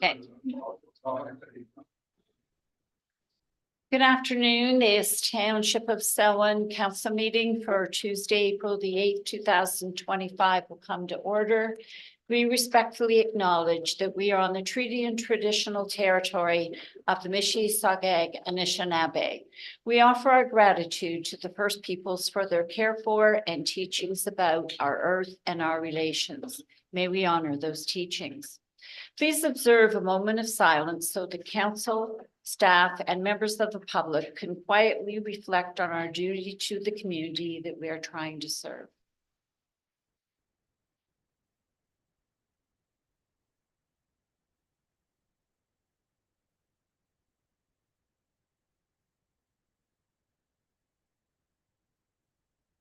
Okay. Good afternoon. This Township of Selwyn Council meeting for Tuesday, April the 8th, 2025 will come to order. We respectfully acknowledge that we are on the treaty and traditional territory of the Mississauga Anishinaabe. We offer our gratitude to the First Peoples for their care for and teachings about our earth and our relations. May we honor those teachings. Please observe a moment of silence so the council, staff, and members of the public can quietly reflect on our duty to the community that we are trying to serve.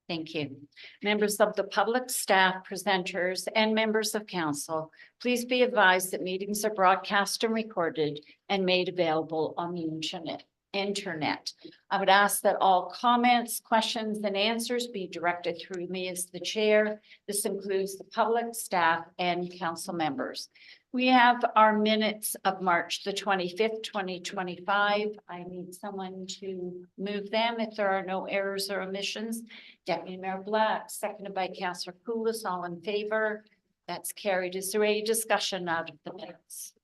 Thank you. Members of the public, staff, presenters, and members of council, please be advised that meetings are broadcast and recorded and made available on the internet. I would ask that all comments, questions, and answers be directed through me as the chair. This includes the public, staff, and council members. We have our minutes of March the 25th, 2025. I need someone to move them if there are no errors or omissions. Deputy Mayor Black, seconded by Councillor Koulis, all in favor. That's carried. Is there any discussion out of the minutes?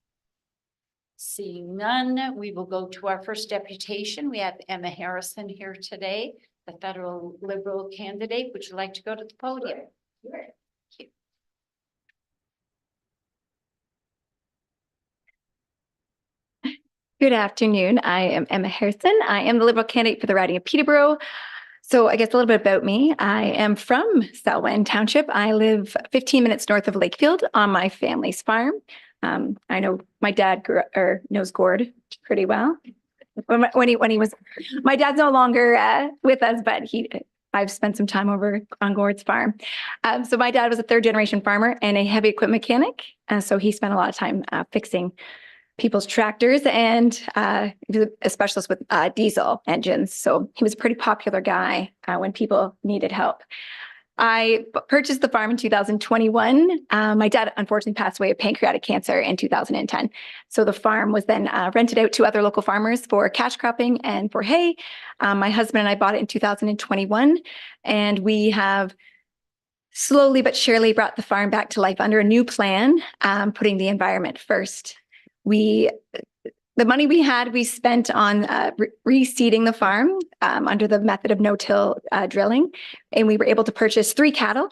Seeing none, we will go to our first deputation. We have Emma Harrison here today, the federal Liberal candidate. Would you like to go to the podium? Sure. Thank you. Good afternoon. I am Emma Harrison. I am the Liberal candidate for the riding of Peterborough. So I guess a little bit about me. I am from Selwyn Township. I live 15 minutes north of Lakefield on my family's farm. I know my dad knows Gord pretty well. When he was, my dad's no longer with us, but I've spent some time over on Gord's farm. So my dad was a third-generation farmer and a heavy equipment mechanic. So he spent a lot of time fixing people's tractors, and he was a specialist with diesel engines. So he was a pretty popular guy when people needed help. I purchased the farm in 2021. My dad unfortunately passed away of pancreatic cancer in 2010. So the farm was then rented out to other local farmers for cash cropping and for hay. My husband and I bought it in 2021, and we have slowly but surely brought the farm back to life under a new plan, putting the environment first. The money we had, we spent on reseeding the farm under the method of no-till drilling, and we were able to purchase 3 cattle.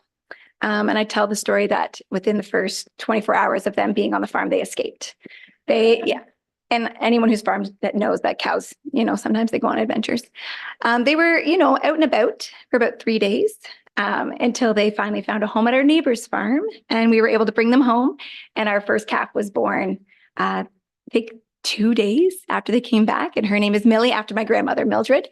And I tell the story that within the first 24 hours of them being on the farm, they escaped. And anyone who's farmed that knows that cows, sometimes they go on adventures. They were, out and about for about 3 days. Until they finally found a home at our neighbor's farm, and we were able to bring them home. And our first calf was born, I think 2 days after they came back, and her name is Millie, after my grandmother, Mildred.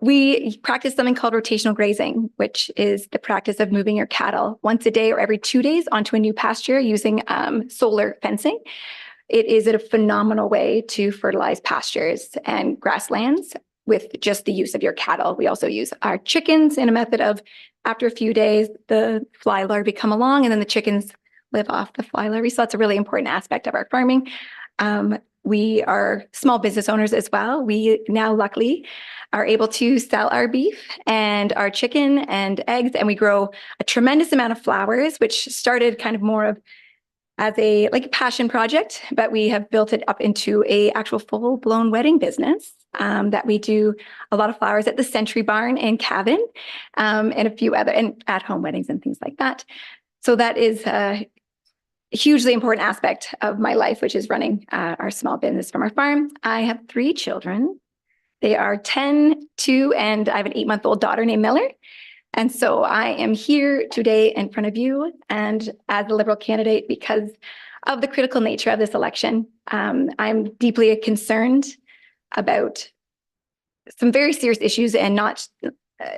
We practice something called rotational grazing, which is the practice of moving your cattle once a day or every 2 days onto a new pasture using solar fencing. It is a phenomenal way to fertilize pastures and grasslands with just the use of your cattle. We also use our chickens in a method of, after a few days, the fly larvae come along, and then the chickens live off the fly larvae. So that's a really important aspect of our farming. We are small business owners as well. We now luckily are able to sell our beef and our chicken and eggs, and we grow a tremendous amount of flowers, which started kind of more of as a passion project, but we have built it up into a actual full-blown wedding business that we do a lot of flowers at the Century Barn in Cavan, and a few other and at-home weddings and things like that. So that is a hugely important aspect of my life, which is running our small business from our farm. I have 3 children. They are 10, 2, and I have an 8-month-old daughter named Miller. And so I am here today in front of you and as the Liberal candidate because of the critical nature of this election. I'm deeply concerned about some very serious issues, and not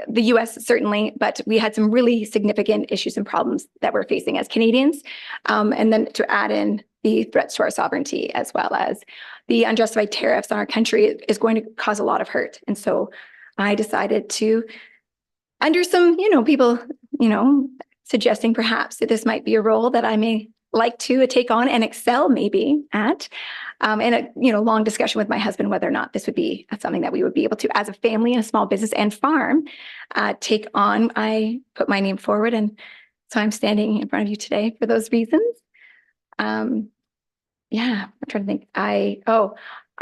the US certainly, but we had some really significant issues and problems that we're facing as Canadians. And then to add in the threats to our sovereignty, as well as the unjustified tariffs on our country, is going to cause a lot of hurt. And so I decided to, under some, people, suggesting perhaps that this might be a role that I may like to take on and excel maybe at. And a long discussion with my husband whether or not this would be something that we would be able to, as a family and a small business and farm, take on. I put my name forward, and so I'm standing in front of you today for those reasons. I'm trying to think.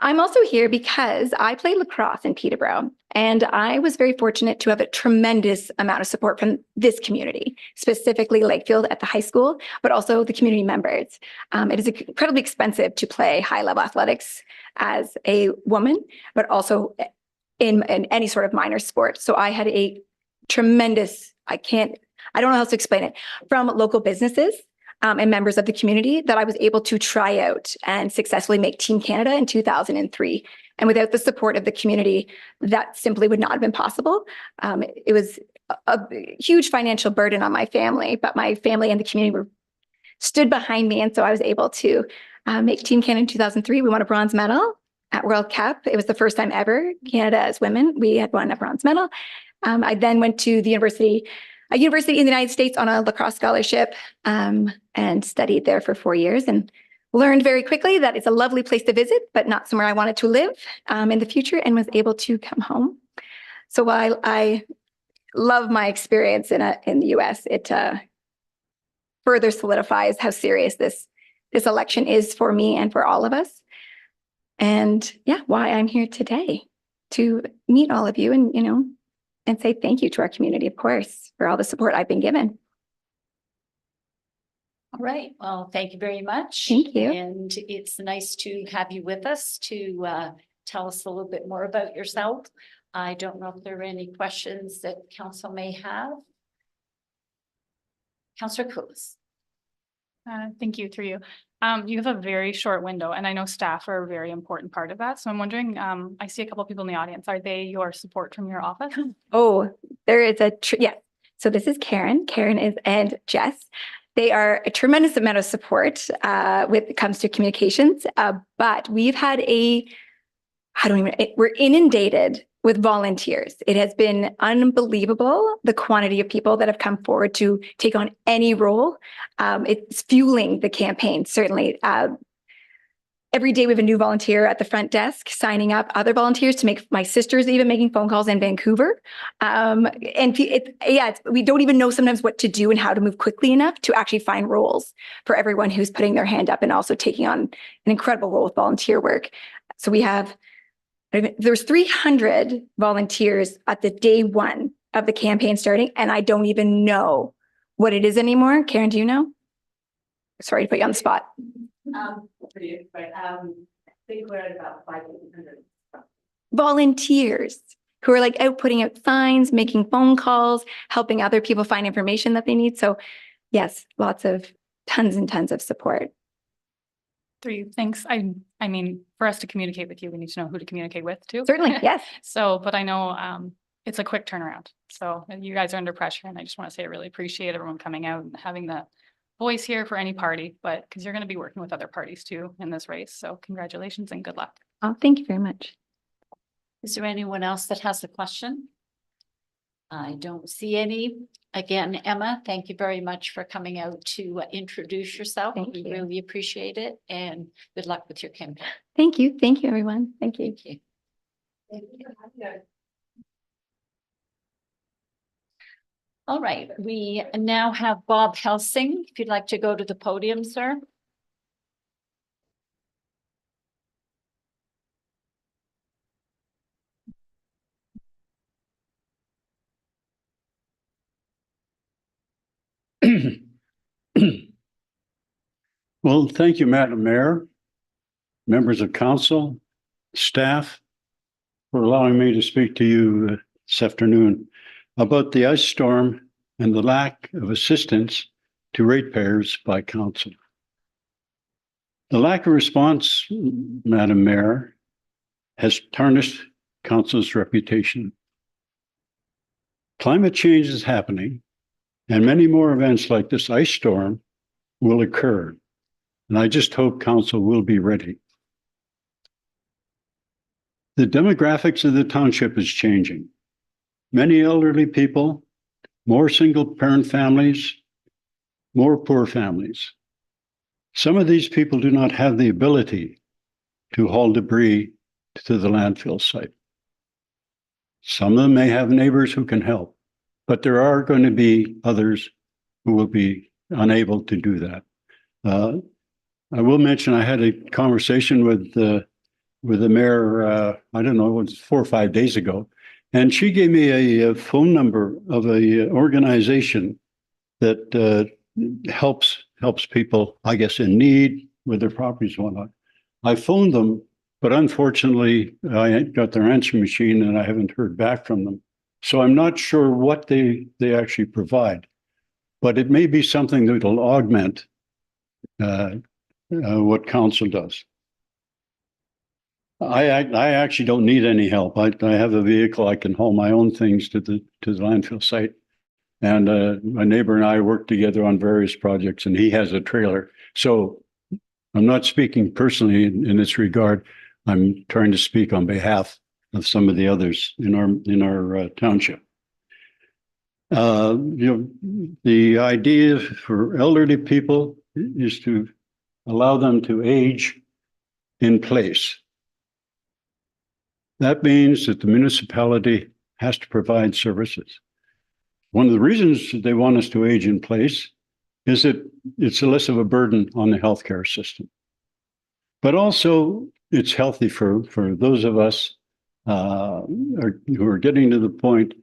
I'm also here because I played lacrosse in Peterborough, and I was very fortunate to have a tremendous amount of support from this community, specifically Lakefield at the high school, but also the community members. It is incredibly expensive to play high-level athletics as a woman, but also in any sort of minor sport. So I had a tremendous, I don't know how else to explain it, from local businesses and members of the community that I was able to try out and successfully make Team Canada in 2003. And without the support of the community, that simply would not have been possible. It was a huge financial burden on my family, but my family and the community stood behind me. And so I was able to make Team Canada in 2003. We won a bronze medal at World Cup. It was the first time ever Canada as women, we had won a bronze medal. I then went to the university in the United States on a lacrosse scholarship, and studied there for 4 years, and learned very quickly that it's a lovely place to visit, but not somewhere I wanted to live in the future, and was able to come home. So while I love my experience in the US, it further solidifies how serious this election is for me and for all of us. And why I'm here today, to meet all of you and say thank you to our community, of course, for all the support I've been given. All right. Well, thank you very much. Thank you. And it's nice to have you with us to tell us a little bit more about yourself. I don't know if there are any questions that council may have. Councillor Coates. Thank you, through you. You have a very short window, and I know staff are a very important part of that. So I'm wondering, I see a couple of people in the audience. Are they your support from your office? Oh, there is So this is Karen. And Jess. They are a tremendous amount of support when it comes to communications. But we've had we're inundated with volunteers. It has been unbelievable, the quantity of people that have come forward to take on any role. It's fueling the campaign, certainly. Every day we have a new volunteer at the front desk signing up other volunteers to make. My sister's even making phone calls in Vancouver. We don't even know sometimes what to do and how to move quickly enough to actually find roles for everyone who's putting their hand up and also taking on an incredible role with volunteer work. So there's 300 volunteers at the day one of the campaign starting, and I don't even know what it is anymore. Karen, do you know? Sorry to put you on the spot. I think we're at about 500 volunteers who are out putting out signs, making phone calls, helping other people find information that they need. So yes, tons and tons of support. Through you, thanks. I mean, for us to communicate with you, we need to know who to communicate with too. Certainly, yes. But I know it's a quick turnaround. So you guys are under pressure, and I just want to say I really appreciate everyone coming out and having the voice here for any party, but because you're going to be working with other parties too in this race. So congratulations and good luck. Oh, thank you very much. Is there anyone else that has a question? I don't see any. Again, Emma, thank you very much for coming out to introduce yourself. Thank We you. really appreciate it, and good luck with your campaign. Thank you. Thank you, everyone. Thank you. Thank you. All right, we now have Bob Helsing. If you'd like to go to the podium, sir. Well, thank you, Madam Mayor, members of council, staff, for allowing me to speak to you this afternoon about the ice storm and the lack of assistance to ratepayers by council. The lack of response, Madam Mayor, has tarnished council's reputation. Climate change is happening, and many more events like this ice storm will occur. And I just hope council will be ready. The demographics of the township is changing. Many elderly people, more single parent families, more poor families. Some of these people do not have the ability to haul debris to the landfill site. Some of them may have neighbors who can help, but there are going to be others who will be unable to do that. I will mention I had a conversation with the mayor, I don't know, it was 4 or 5 days ago, and she gave me a phone number of a organization that helps people, I guess, in need with their properties and whatnot. I phoned them, but unfortunately, I got their answering machine and I haven't heard back from them. So I'm not sure what they actually provide, but it may be something that will augment what council does. I actually don't need any help. I have a vehicle. I can haul my own things to the landfill site. And my neighbor and I work together on various projects, and he has a trailer. So I'm not speaking personally in this regard. I'm trying to speak on behalf of some of the others in our township. The idea for elderly people is to allow them to age in place. That means that the municipality has to provide services. One of the reasons that they want us to age in place is that it's less of a burden on the healthcare system. But also it's healthy for those of us who are getting to the point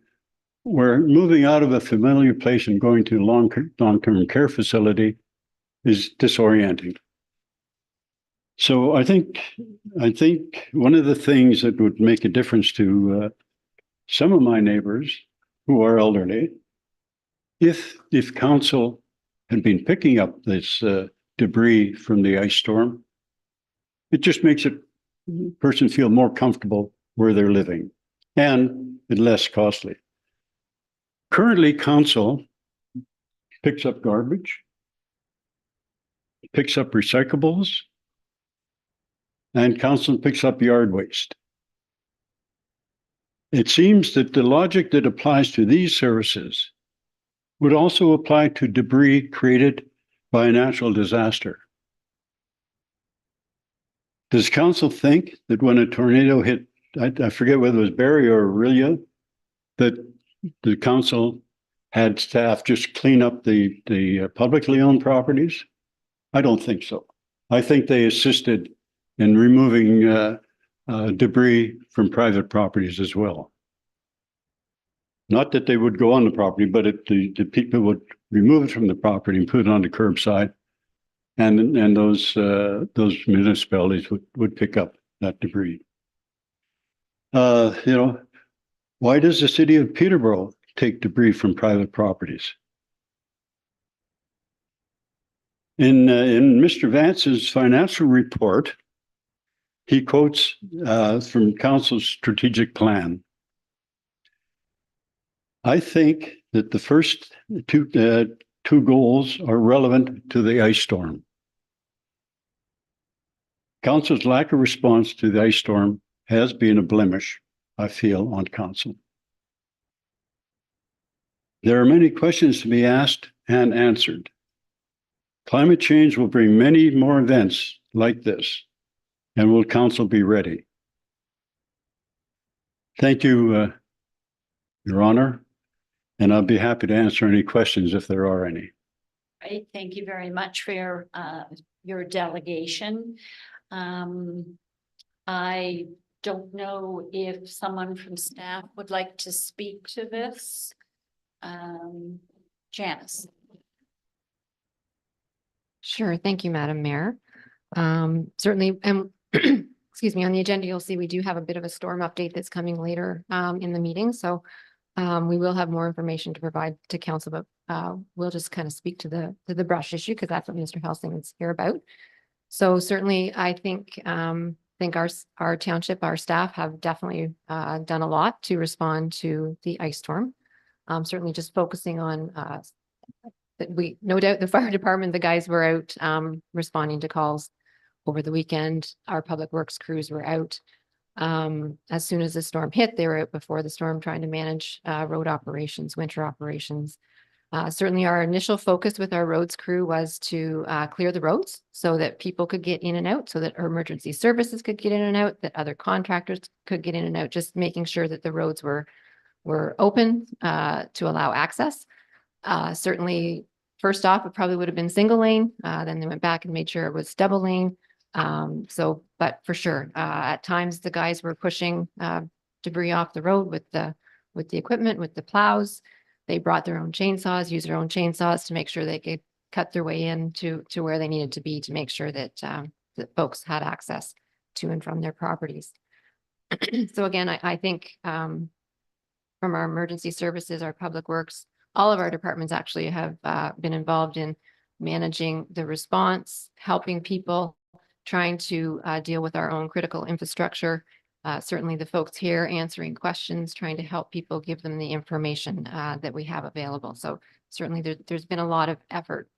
where moving out of a familiar place and going to a long-term care facility is disorienting. So I think one of the things that would make a difference to some of my neighbors who are elderly, if council had been picking up this debris from the ice storm, it just makes a person feel more comfortable where they're living and it's less costly. Currently, council picks up garbage, picks up recyclables, and council picks up yard waste. It seems that the logic that applies to these services would also apply to debris created by a natural disaster. Does council think that when a tornado hit, I forget whether it was Barrie or Aurelia, that the council had staff just clean up the publicly owned properties? I don't think so. I think they assisted in removing debris from private properties as well. Not that they would go on the property, but the people would remove it from the property and put it on the curbside, and those municipalities would pick up that debris. Why does the city of Peterborough take debris from private properties? In Mr. Vance's financial report, he quotes from council's strategic plan. I think that the first two goals are relevant to the ice storm. Council's lack of response to the ice storm has been a blemish, I feel, on council. There are many questions to be asked and answered. Climate change will bring many more events like this, and will council be ready? Thank you, Your Honor, and I'll be happy to answer any questions if there are any. Right, thank you very much for your delegation. I don't know if someone from staff would like to speak to this. Janice. Sure. Thank you, Madam Mayor. Certainly, excuse me, on the agenda, you'll see we do have a bit of a storm update that's coming later in the meeting. So we will have more information to provide to council, but we'll just kind of speak to the brush issue because that's what Mr. Helsing is here about. So certainly, I think our township, our staff have definitely done a lot to respond to the ice storm. Certainly just focusing on that no doubt the fire department, the guys were out responding to calls over the weekend. Our public works crews were out. As soon as the storm hit, they were out before the storm trying to manage road operations, winter operations. Certainly our initial focus with our roads crew was to clear the roads so that people could get in and out, so that our emergency services could get in and out, that other contractors could get in and out, just making sure that the roads were open to allow access. Certainly, first off, it probably would have been single lane. Then they went back and made sure it was double lane. But for sure, at times the guys were pushing debris off the road with the equipment, with the plows. They brought their own chainsaws, used their own chainsaws to make sure they could cut their way in to where they needed to be to make sure that that folks had access to and from their properties. So again, I think from our emergency services, our public works, all of our departments actually have been involved in managing the response, helping people, trying to deal with our own critical infrastructure. Certainly the folks here answering questions, trying to help people, give them the information that we have available. So certainly there's been a lot of effort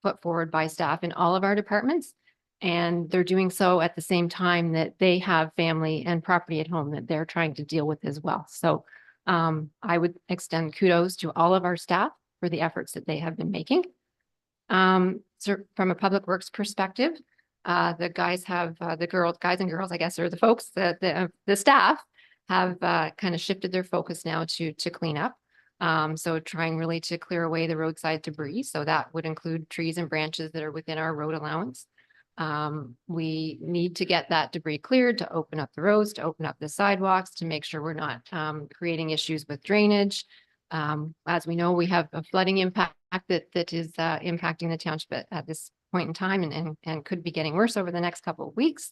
put forward by staff in all of our departments. And they're doing so at the same time that they have family and property at home that they're trying to deal with as well. So I would extend kudos to all of our staff for the efforts that they have been making. So from a public works perspective, the guys have guys and girls, I guess, or the folks, the staff have kind of shifted their focus now to clean up. So trying really to clear away the roadside debris. So that would include trees and branches that are within our road allowance. We need to get that debris cleared to open up the roads, to open up the sidewalks, to make sure we're not creating issues with drainage. As we know, we have a flooding impact that is impacting the township at this point in time and could be getting worse over the next couple of weeks.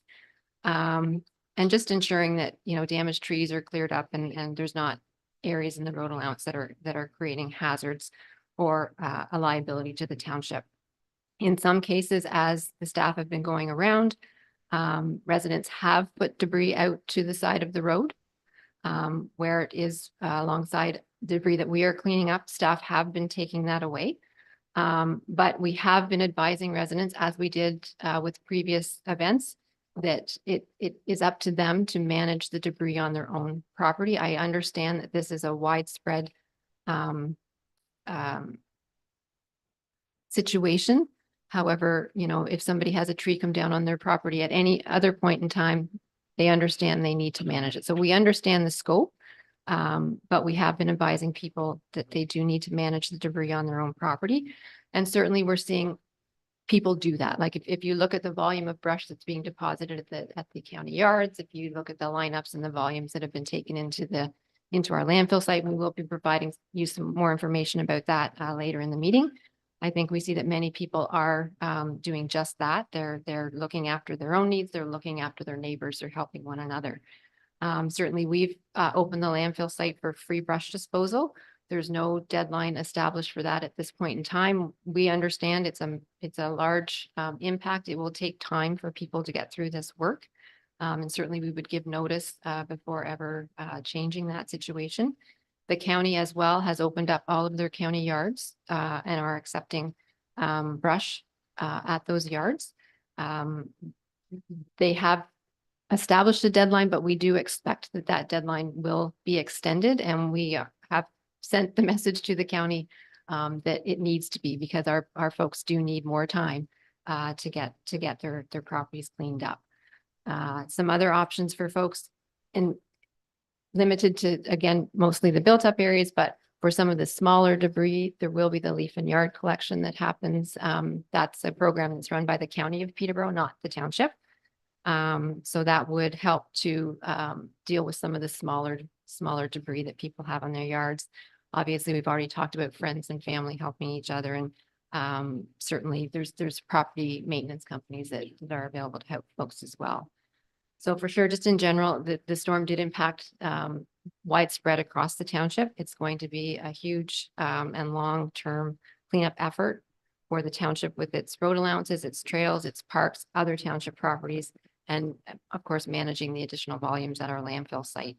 And just ensuring that, damaged trees are cleared up and there's not areas in the road allowance that are creating hazards or a liability to the township. In some cases, as the staff have been going around, residents have put debris out to the side of the road where it is alongside debris that we are cleaning up. Staff have been taking that away. But we have been advising residents, as we did with previous events, that it is up to them to manage the debris on their own property. I understand that this is a widespread situation. However, if somebody has a tree come down on their property at any other point in time, they understand they need to manage it. So we understand the scope, but we have been advising people that they do need to manage the debris on their own property. And certainly we're seeing people do that. Like if you look at the volume of brush that's being deposited at the county yards, if you look at the lineups and the volumes that have been taken into our landfill site, we will be providing you some more information about that later in the meeting. I think we see that many people are doing just that. They're looking after their own needs. They're looking after their neighbors. They're helping one another. Certainly we've opened the landfill site for free brush disposal. There's no deadline established for that at this point in time. We understand it's a large impact. It will take time for people to get through this work. And certainly we would give notice before ever changing that situation. The county as well has opened up all of their county yards and are accepting brush at those yards. They have established a deadline, but we do expect that deadline will be extended, and we have sent the message to the county that it needs to be, because our folks do need more time to get their properties cleaned up. Some other options for folks, and limited to, again, mostly the built up areas, but for some of the smaller debris, there will be the leaf and yard collection that happens. That's a program that's run by the county of Peterborough, not the township. So that would help to deal with some of the smaller debris that people have on their yards. Obviously, we've already talked about friends and family helping each other, and certainly there's property maintenance companies that are available to help folks as well. So for sure, just in general, the storm did impact widespread across the township. It's going to be a huge and long-term cleanup effort for the township with its road allowances, its trails, its parks, other township properties, and of course, managing the additional volumes at our landfill site.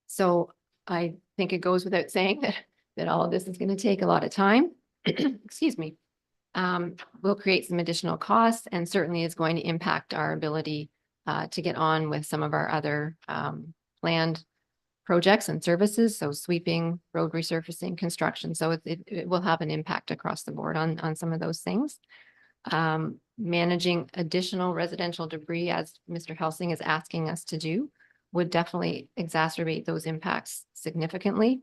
So I think it goes without saying that all of this is going to take a lot of time. Excuse me. Will create some additional costs, and certainly is going to impact our ability to get on with some of our other planned projects and services, so sweeping, road resurfacing, construction. So it will have an impact across the board on some of those things. Managing additional residential debris, as Mr. Helsing is asking us to do, would definitely exacerbate those impacts significantly.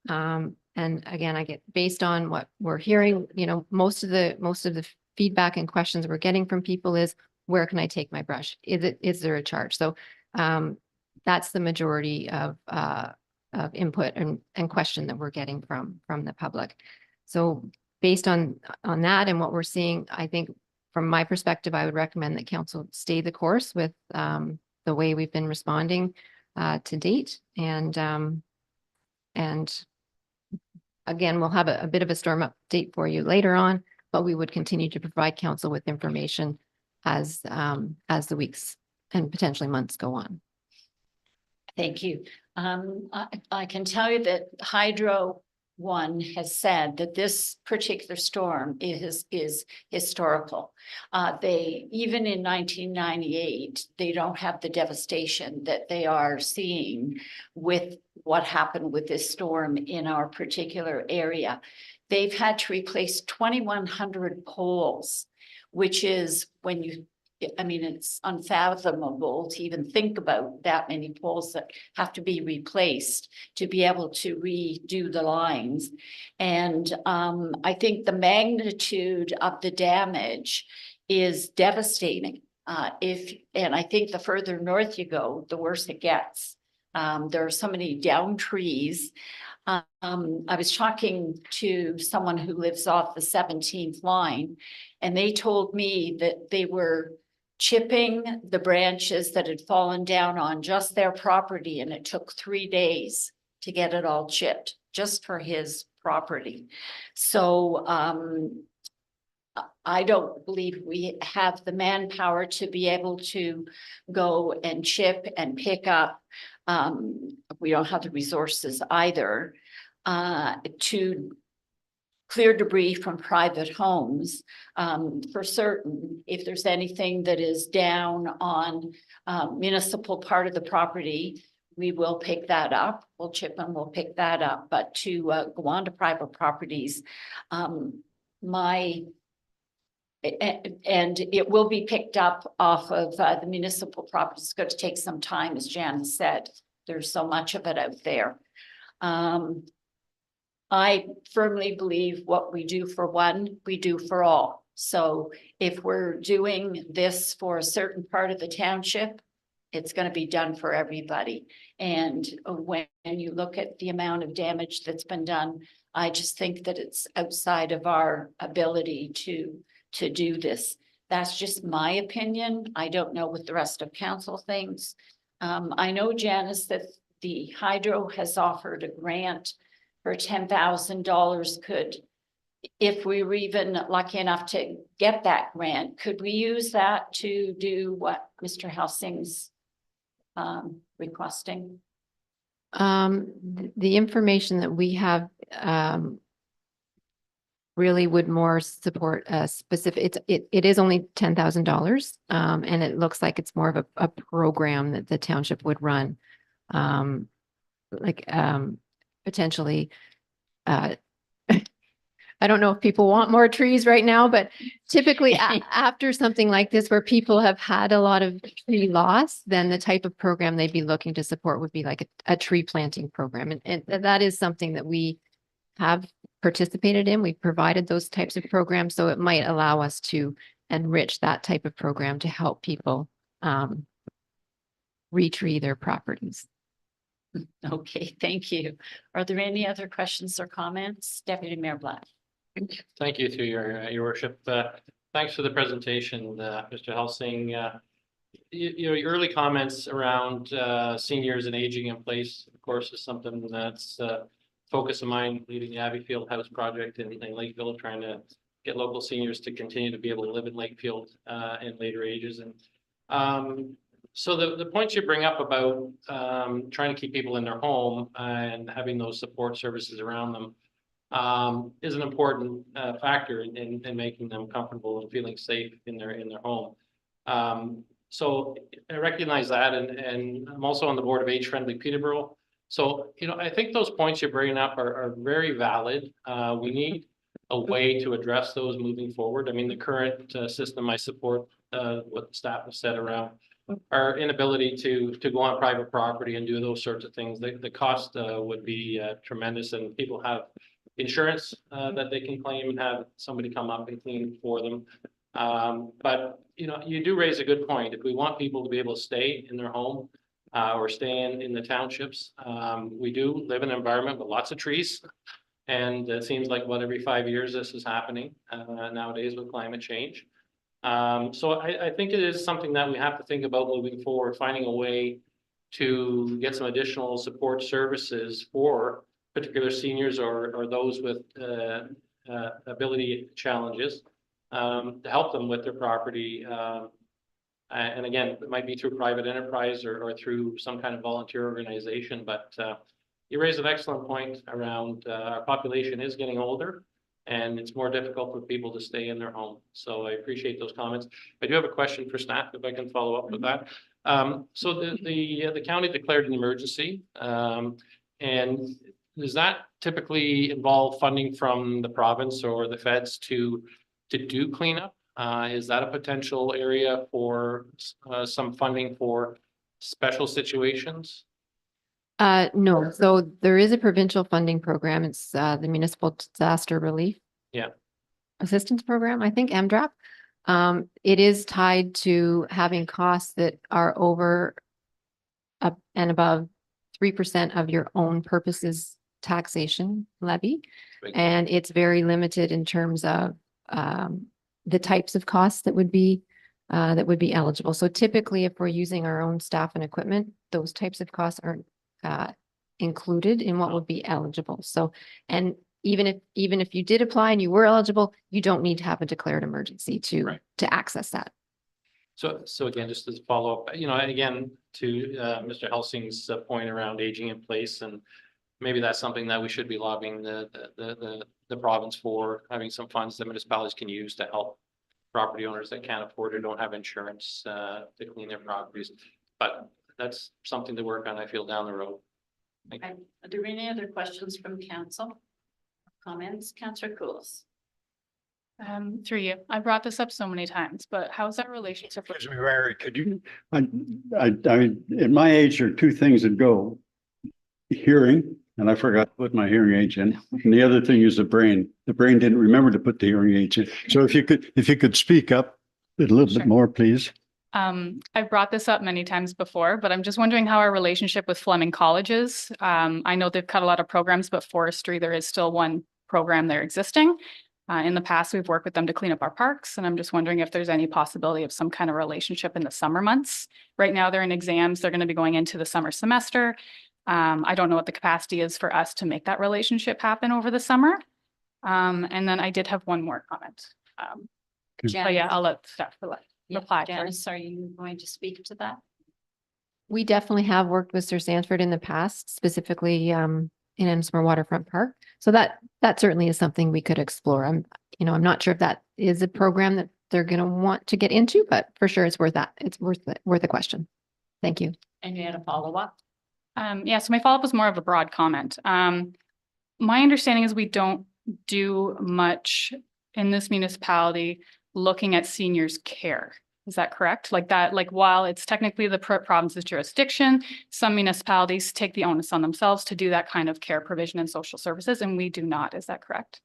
And again, I get, based on what we're hearing, you know, most of the feedback and questions we're getting from people is, where can I take my brush? Is there a charge? So that's the majority of input and question that we're getting from the public. So based on that and what we're seeing, I think from my perspective, I would recommend that council stay the course with the way we've been responding to date. And again, we'll have a bit of a storm update for you later on, but we would continue to provide council with information as the weeks and potentially months go on. Thank you. I can tell you that Hydro One has said that this particular storm is historical. They, even in 1998, they don't have the devastation that they are seeing with what happened with this storm in our particular area. They've had to replace 2,100 poles, which is, when you, I mean, it's unfathomable to even think about that many poles that have to be replaced to be able to redo the lines. And I think the magnitude of the damage is devastating. And I think the further north you go, the worse it gets. There are so many down trees. I was talking to someone who lives off the 17th line, and they told me that they were chipping the branches that had fallen down on just their property, and it took 3 days to get it all chipped just for his property. So I don't believe we have the manpower to be able to go and chip and pick up. We don't have the resources either to clear debris from private homes. For certain, if there's anything that is down on municipal part of the property, we will pick that up. We'll chip and we'll pick that up. But to go on to private properties, and it will be picked up off of the municipal property. It's going to take some time, as Janice said. There's so much of it out there. I firmly believe what we do for one, we do for all. So if we're doing this for a certain part of the township, it's going to be done for everybody. And when you look at the amount of damage that's been done, I just think that it's outside of our ability to do this. That's just my opinion. I don't know what the rest of council thinks. I know, Janice, that the Hydro has offered a grant for $10,000. Could, if we were even lucky enough to get that grant, could we use that to do what Mr. Helsing's requesting? The information that we have really would more support a specific, it is only $10,000. And it looks like it's more of a program that the township would run. Potentially, I don't know if people want more trees right now, but typically after something like this, where people have had a lot of tree loss, then the type of program they'd be looking to support would be like a tree planting program. And that is something that we have participated in. We've provided those types of programs, so it might allow us to enrich that type of program to help people re-tree their properties. Okay, thank you. Are there any other questions or comments? Deputy Mayor Black. Thank you to your worship. Thanks for the presentation, Mr. Helsing. Your early comments around seniors and aging in place, of course, is something that's focus of mine, leading the Abbeyfield House project in Lakefield, trying to get local seniors to continue to be able to live in Lakefield in later ages. And so the points you bring up about trying to keep people in their home and having those support services around them is an important factor in making them comfortable and feeling safe in their home. So I recognize that, and I'm also on the board of Age Friendly Peterborough, So, I think those points you're bringing up are very valid. We need a way to address those moving forward. I mean, the current system, I support what the staff has said around our inability to go on private property and do those sorts of things. The cost would be tremendous, and people have insurance that they can claim and have somebody come up and clean for them. But you do raise a good point. If we want people to be able to stay in their home or stay in the townships, we do live in an environment with lots of trees. And it seems like about every 5 years this is happening nowadays with climate change. So I think it is something that we have to think about moving forward, finding a way to get some additional support services for particular seniors or those with ability challenges to help them with their property. And again, it might be through private enterprise or through some kind of volunteer organization, but you raise an excellent point around our population is getting older and it's more difficult for people to stay in their home. So I appreciate those comments. I do have a question for staff, if I can follow up with that. So the county declared an emergency, and does that typically involve funding from the province or the feds to do cleanup? Is that a potential area for some funding for special situations? No, so there is a provincial funding program. It's the Municipal Disaster Relief. Yeah. Assistance Program, I think, MDRAP. It is tied to having costs that are over up and above 3% of your own purposes taxation levy. Right. And it's very limited in terms of the types of costs that would be eligible. So typically, if we're using our own staff and equipment, those types of costs aren't included in what would be eligible. So, and even if you did apply and you were eligible, you don't need to have a declared emergency to access that. So again, just as a follow-up, again, to Mr. Helsing's point around aging in place, and maybe that's something that we should be lobbying the province for, having some funds that municipalities can use to help property owners that can't afford or don't have insurance to clean their properties. But that's something to work on, I feel, down the road. Are there any other questions from council? Comments, Councillor Coles? Through you. I brought this up so many times, but how's that relationship with? Excuse me, Larry, could you, at my age, there are two things that go. Hearing, and I forgot to put my hearing aids in, and the other thing is the brain. The brain didn't remember to put the hearing aids in. So if you could speak up a little Sure. bit more, please. I've brought this up many times before, but I'm just wondering how our relationship with Fleming College is. I know they've cut a lot of programs, but forestry, there is still one program there existing. In the past, we've worked with them to clean up our parks, and I'm just wondering if there's any possibility of some kind of relationship in the summer months. Right now, they're in exams. They're going to be going into the summer semester. I don't know what the capacity is for us to make that relationship happen over the summer. And then I did have one more comment. But yeah, I'll let staff reply. Janice, are you going to speak to that? We definitely have worked with Sir Sanford in the past, specifically in Innismore Waterfront Park. So that certainly is something we could explore. I'm not sure if that is a program that they're going to want to get into, but for sure it's worth that. It's worth a question. Thank you. And you had a follow-up? Yeah, so my follow-up was more of a broad comment. My understanding is we don't do much in this municipality looking at seniors' care. Is that correct? Like while it's technically the province's jurisdiction, some municipalities take the onus on themselves to do that kind of care provision and social services, and we do not. Is that correct?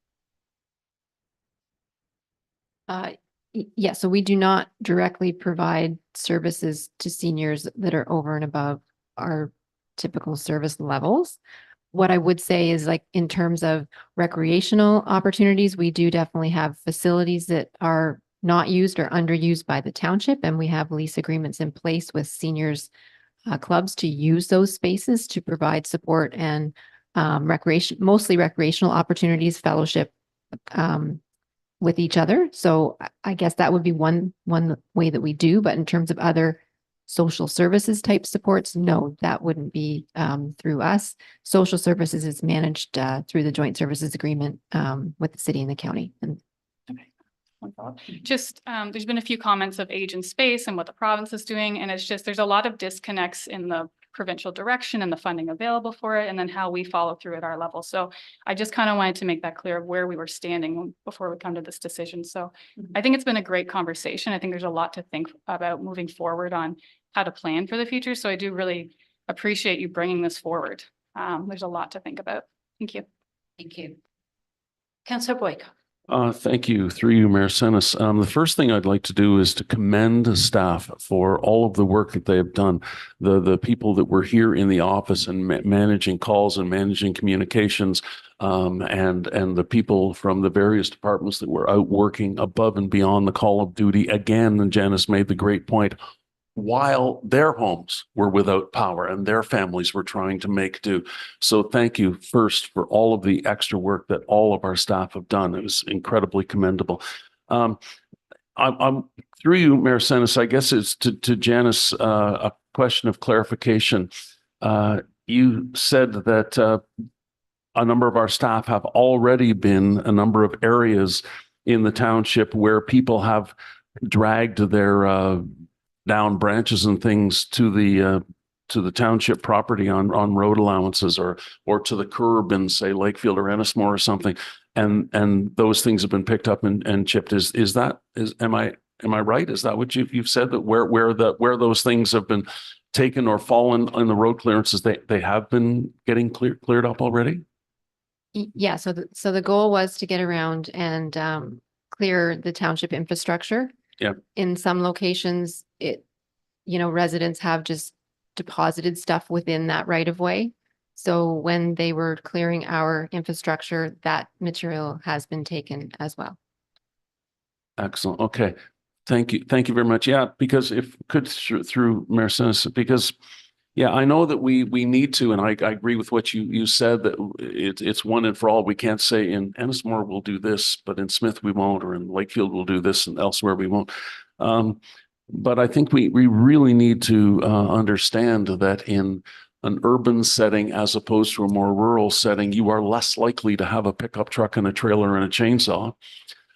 Yeah, so we do not directly provide services to seniors that are over and above our typical service levels. What I would say is, like, in terms of recreational opportunities, we do definitely have facilities that are not used or underused by the township, and we have lease agreements in place with seniors clubs to use those spaces to provide support and mostly recreational opportunities, fellowship with each other. So I guess that would be one way that we do, but in terms of other social services type supports, no, that wouldn't be through us. Social services is managed through the joint services agreement with the city and the county. And just there's been a few comments of age and space and what the province is doing, and it's just there's a lot of disconnects in the provincial direction and the funding available for it, and then how we follow through at our level. So I just kind of wanted to make that clear of where we were standing before we come to this decision. So I think it's been a great conversation. I think there's a lot to think about moving forward on how to plan for the future. So I do really appreciate you bringing this forward. There's a lot to think about. Thank you. Thank you. Councillor Boyko. Thank you. Through you, Mayor Senes. The first thing I'd like to do is to commend staff for all of the work that they have done. The people that were here in the office and managing calls and managing communications, and the people from the various departments that were out working above and beyond the call of duty. Again, and Janice made the great point, while their homes were without power and their families were trying to make do. So thank you first for all of the extra work that all of our staff have done. It was incredibly commendable. I'm through you, Mayor Senes, I guess it's to Janice, a question of clarification. You said that a number of our staff have already been a number of areas in the township where people have dragged their down branches and things to the township property on road allowances or to the curb in, say, Lakefield or Ennismore or something, and those things have been picked up and chipped. Am I right? Is that what you've said, that where those things have been taken or fallen in the road clearances, they have been getting cleared up already? Yeah, so the goal was to get around and clear the township infrastructure. Yeah. In some locations, residents have just deposited stuff within that right of way. So when they were clearing our infrastructure, that material has been taken as well. Excellent. Okay. Thank you. Thank you very much. Yeah, because if could through Mayor Senes, because yeah, I know that we need to, and I agree with what you said, that it's one and for all. We can't say in Ennismore we'll do this, but in Smith we won't, or in Lakefield we'll do this, and elsewhere we won't. But I think we really need to understand that in an urban setting as opposed to a more rural setting, you are less likely to have a pickup truck and a trailer and a chainsaw.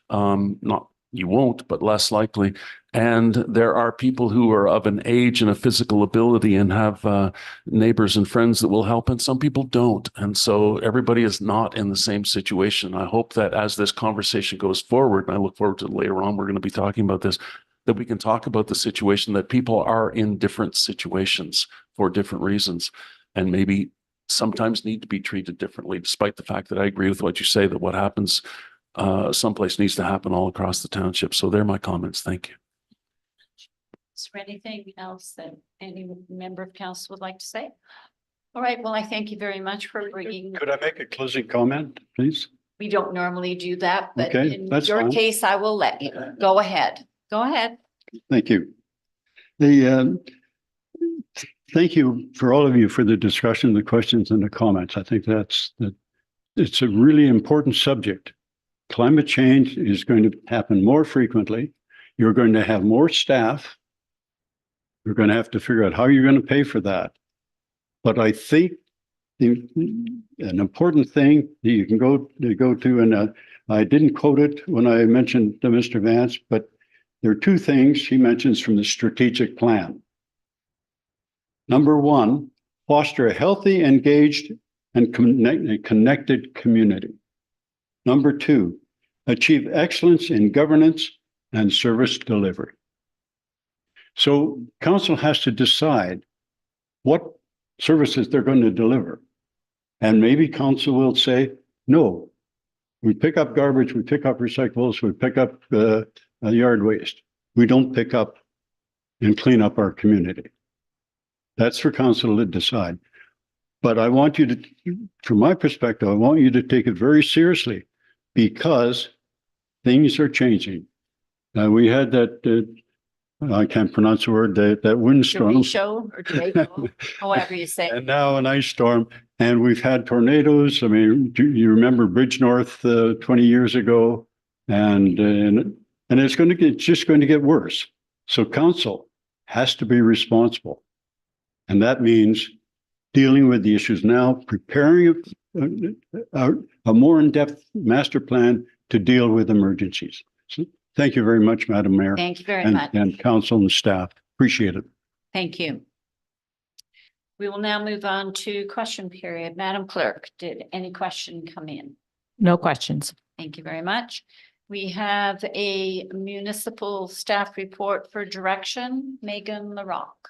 Not you won't, but less likely. And there are people who are of an age and a physical ability and have neighbors and friends that will help, and some people don't. And so everybody is not in the same situation. I hope that as this conversation goes forward, and I look forward to later on, we're going to be talking about this, that we can talk about the situation that people are in different situations for different reasons, and maybe sometimes need to be treated differently, despite the fact that I agree with what you say, that what happens someplace needs to happen all across the township. So they're my comments. Thank you. Is there anything else that any member of council would like to say? All right, well, I thank you very much for bringing. Could I make a closing comment, please? We don't normally do that, but Okay, in that's your fine. case, I will let you. Go ahead. Go ahead. Thank you. Thank you for all of you for the discussion, the questions and the comments. I think it's a really important subject. Climate change is going to happen more frequently. You're going to have more staff. You're going to have to figure out how you're going to pay for that. But I think an important thing that you can go to, and I didn't quote it when I mentioned Mr. Vance, but there are two things he mentions from the strategic plan. Number one, foster a healthy, engaged, and connected community. Number two, achieve excellence in governance and service delivery. So council has to decide what services they're going to deliver. And maybe council will say, no, we pick up garbage, we pick up recyclables, we pick up yard waste. We don't pick up and clean up our community. That's for council to decide. But I want you to, from my perspective, I want you to take it very seriously, because things are changing. We had that, I can't pronounce the word, that windstorm. Derecho or Derecho, however you say. And now an ice storm, and we've had tornadoes. I mean, do you remember Bridge North 20 years ago? And it's just going to get worse. So council has to be responsible. And that means dealing with the issues now, preparing a more in-depth master plan to deal with emergencies. So thank you very much, Madam Mayor. Thank you very much. And council and staff. Appreciate it. Thank you. We will now move on to question period. Madam Clerk, did any question come in? No questions. Thank you very much. We have a municipal staff report for direction. Megan LaRocque.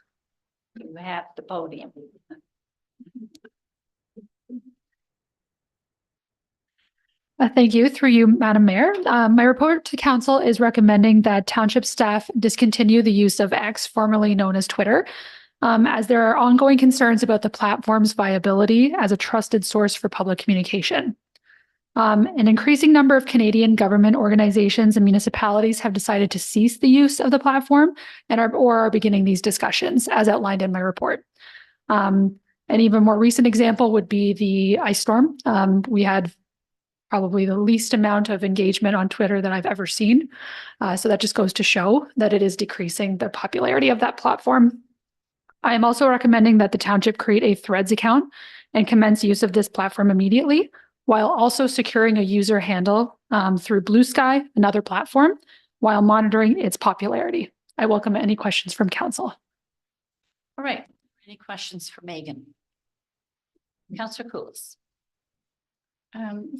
You have the podium. Thank you. Through you, Madam Mayor. My report to council is recommending that township staff discontinue the use of X, formerly known as Twitter, as there are ongoing concerns about the platform's viability as a trusted source for public communication. An increasing number of Canadian government organizations and municipalities have decided to cease the use of the platform and are beginning these discussions, as outlined in my report. An even more recent example would be the ice storm. We had probably the least amount of engagement on Twitter that I've ever seen. So that just goes to show that it is decreasing the popularity of that platform. I am also recommending that the township create a Threads account and commence use of this platform immediately, while also securing a user handle through Blue Sky, another platform, while monitoring its popularity. I welcome any questions from council. All right. Any questions for Megan? Councillor Coolis.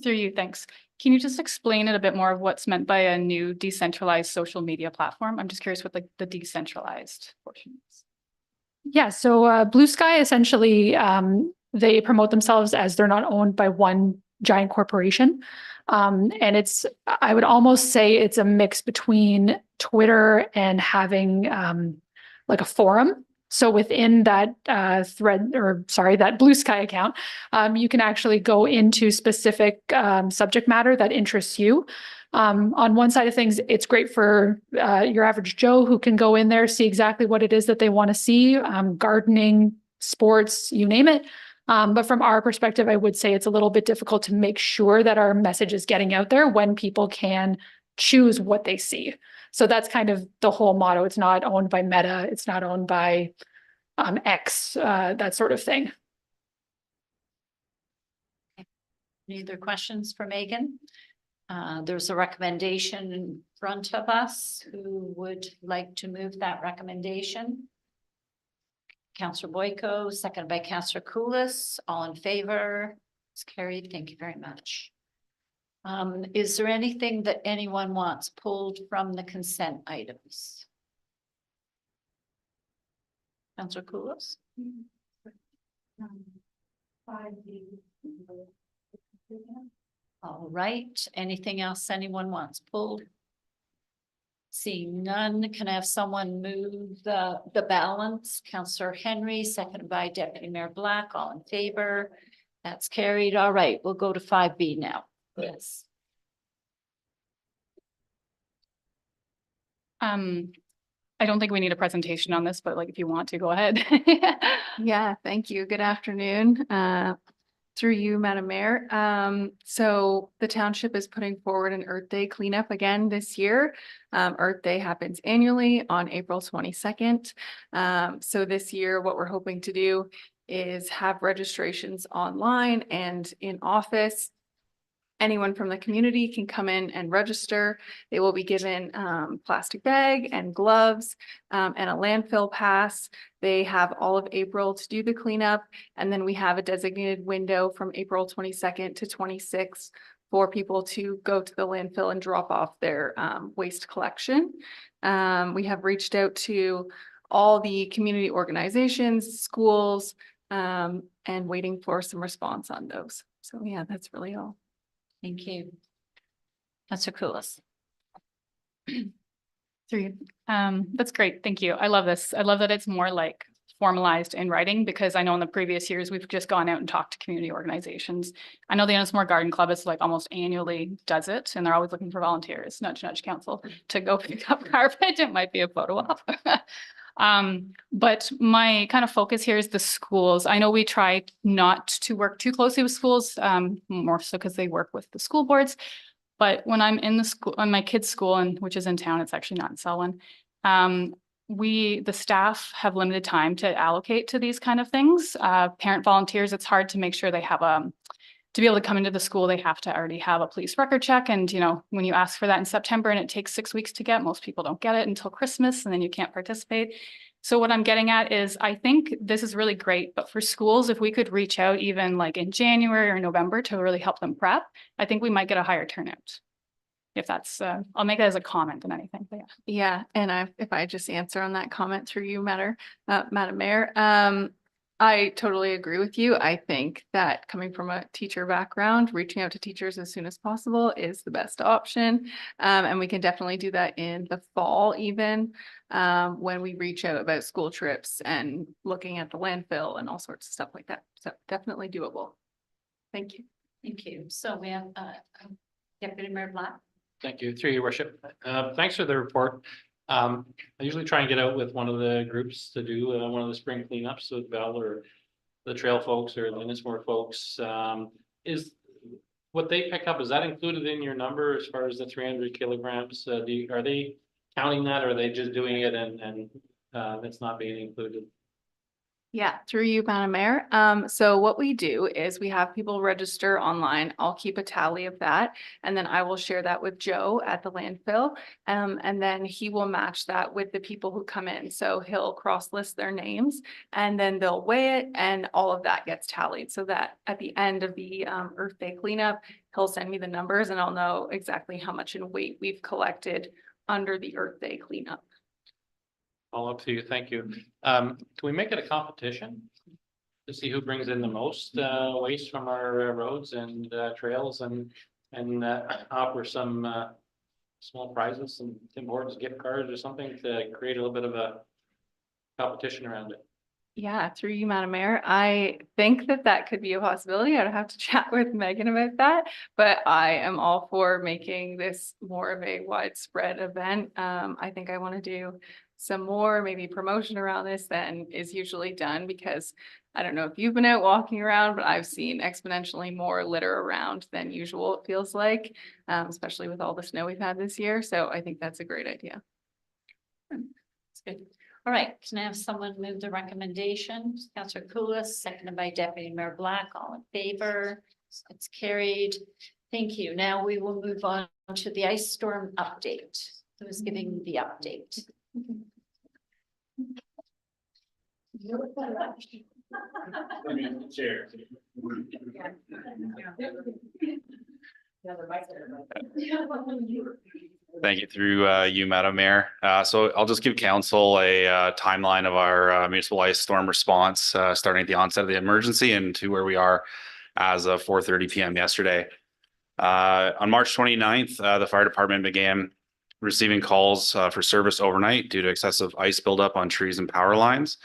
Through you, thanks. Can you just explain it a bit more of what's meant by a new decentralized social media platform? I'm just curious what the decentralized portion is. Yeah, so Blue Sky essentially, they promote themselves as they're not owned by one giant corporation. And it's, I would almost say it's a mix between Twitter and having like a forum. So within that that Blue Sky account, you can actually go into specific subject matter that interests you. On one side of things, it's great for your average Joe who can go in there, see exactly what it is that they want to see, gardening, sports, you name it. But from our perspective, I would say it's a little bit difficult to make sure that our message is getting out there when people can choose what they see. So that's kind of the whole motto. It's not owned by Meta. It's not owned by X, that sort of thing. Any other questions for Megan? There's a recommendation in front of us. Who would like to move that recommendation? Councillor Boyko, seconded by Councillor Coolis. All in favor? It's carried. Thank you very much. Is there anything that anyone wants pulled from the consent items? Councillor Coolis? All right. Anything else anyone wants pulled? Seeing none, can I have someone move the balance? Councillor Henry, seconded by Deputy Mayor Black. All in favor? That's carried. All right, we'll go to 5B now. Yes. I don't think we need a presentation on this, but like if you want to, go ahead. Yeah, thank you. Good afternoon. Through you, Madam Mayor. So the township is putting forward an Earth Day cleanup again this year. Earth Day happens annually on April 22nd. So this year, what we're hoping to do is have registrations online and in office. Anyone from the community can come in and register. They will be given plastic bag and gloves and a landfill pass. They have all of April to do the cleanup. And then we have a designated window from April 22nd to 26th for people to go to the landfill and drop off their waste collection. We have reached out to all the community organizations, schools, and waiting for some response on those. So yeah, that's really all. Thank you. Councillor Coolis. That's great. Thank you. I love this. I love that it's more like formalized in writing, because I know in the previous years, we've just gone out and talked to community organizations. I know the Ennismore Garden Club is like almost annually does it, and they're always looking for volunteers, nudge, nudge council, to go pick up garbage. It might be a photo op. But my kind of focus here is the schools. I know we try not to work too closely with schools, more so because they work with the school boards. But when I'm in the school, on my kids' school, and which is in town, it's actually not in Selwyn. The staff have limited time to allocate to these kind of things. Parent volunteers, it's hard to make sure they have to be able to come into the school, they have to already have a police record check. And, you know, when you ask for that in September and it takes 6 weeks to get, most people don't get it until Christmas, and then you can't participate. So what I'm getting at is I think this is really great, but for schools, if we could reach out even like in January or November to really help them prep, I think we might get a higher turnout. If that's, I'll make it as a comment than anything, but yeah. Yeah, and if I just answer on that comment through you, Madam Mayor, I totally agree with you. I think that coming from a teacher background, reaching out to teachers as soon as possible is the best option. And we can definitely do that in the fall even, when we reach out about school trips and looking at the landfill and all sorts of stuff like that. So definitely doable. Thank you. Thank you. So we have Deputy Mayor Black. Thank you, through your worship. Thanks for the report. I usually try and get out with one of the groups to do one of the spring cleanups with Val or the trail folks or the Innismore folks. Is what they pick up, is that included in your number as far as the 300 kilograms? Are they counting that, or are they just doing it and that's not being included? Yeah, through you, Madam Mayor. So what we do is we have people register online. I'll keep a tally of that. And then I will share that with Joe at the landfill. And then he will match that with the people who come in. So he'll cross list their names and then they'll weigh it and all of that gets tallied. So that at the end of the Earth Day cleanup, he'll send me the numbers and I'll know exactly how much in weight we've collected under the Earth Day cleanup. All up to you, thank you. Can we make it a competition to see who brings in the most waste from our roads and trails and offer some small prizes, some Tim Hortons gift cards or something to create a little bit of a competition around it? Yeah, through you, Madam Mayor. I think that could be a possibility. I'd have to chat with Megan about that, but I am all for making this more of a widespread event. I think I want to do some more maybe promotion around this than is usually done, because I don't know if you've been out walking around, but I've seen exponentially more litter around than usual, it feels like, especially with all the snow we've had this year. So I think that's a great idea. That's good. All right, can I have someone move the recommendation? Councillor Koulis, seconded by Deputy Mayor Black, all in favor. It's carried. Thank you. Now we will move on to the ice storm update. Who's giving the update? Thank you, through you, Madam Mayor. So I'll just give council a timeline of our municipal ice storm response, starting at the onset of the emergency and to where we are as of 4:30 p.m. yesterday. On March 29th, the fire department began receiving calls for service overnight due to excessive ice buildup on trees and power lines.